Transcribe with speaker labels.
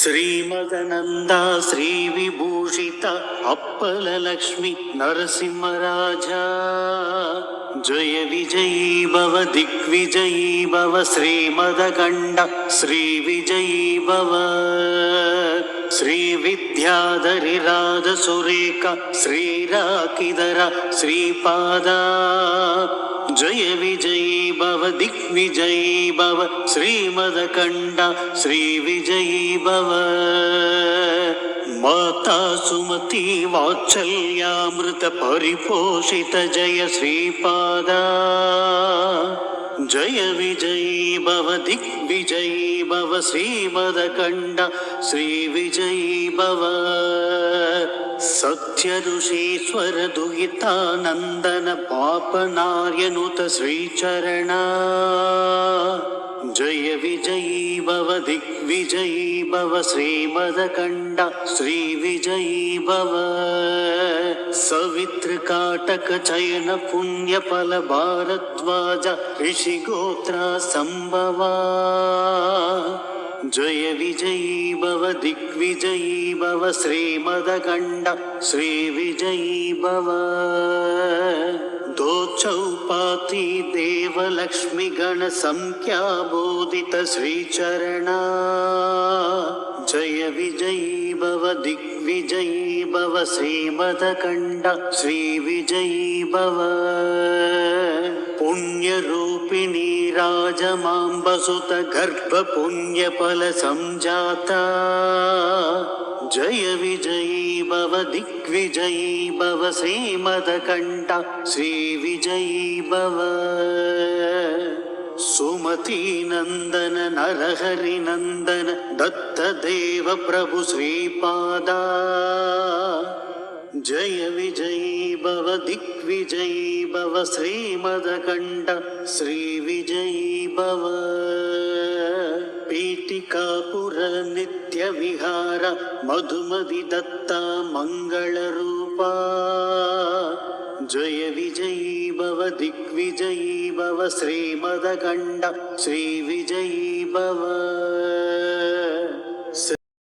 Speaker 1: श्रीमदनन्दा श्रीविभूषित अप्पलक्ष्मी नरसिंहराजा जय विजयी भव दिग्विजयी भव श्रीमदकण्ड श्रीविजयी भव श्रीविद्याधरि राजसुरेख श्रीराकिधर श्रीपादा जय विजयी भव दिग्विजयी भव श्रीमदकण्ड श्रीविजयी भव माता सुमती वात्सल्यामृत परिपोषित जय श्रीपादा जय विजयी भव दिग्विजयी भव श्रीमदकण्ड श्रीविजयी भव सत्य ऋषीश्वर दुहितानन्दन पापनार्यनुत श्रीचरण जय विजयी भव दिग्विजयी भव श्रीमदकण्ड श्रीविजयी भव सवितृकाटक चयन पुण्यफल भारद्वाज ऋषिगोत्र संभवा जय विजयी भव दिग्विजयी भव श्रीमदकण्ड श्रीविजयी भव दो चौपाती देवलक्ष्मी गण संख्या बोधित श्रीचरण जय विजयी भव दिग्विजयी भव श्रीमदकण्ड श्रीविजयी भव पुण्यरूपिणी राजमाम्बसुत गर्भ पुण्यफल संजाता जय विजयी भव दिग्विजयी भव श्रीमदकण्ड श्रीविजयी भव सुमती नंदन नरहरि नंदन दत्त देव प्रभु श्रीपादा जय विजयी भव दिग्विजयी भव श्रीमदकण्ड श्रीविजयी भव पीठिकापुर नित्य विहार मधुमति दत्ता मंगल रूपा जय विजयी भव दिग्विजयी भव श्रीमदकण्ड श्रीविजयी भव।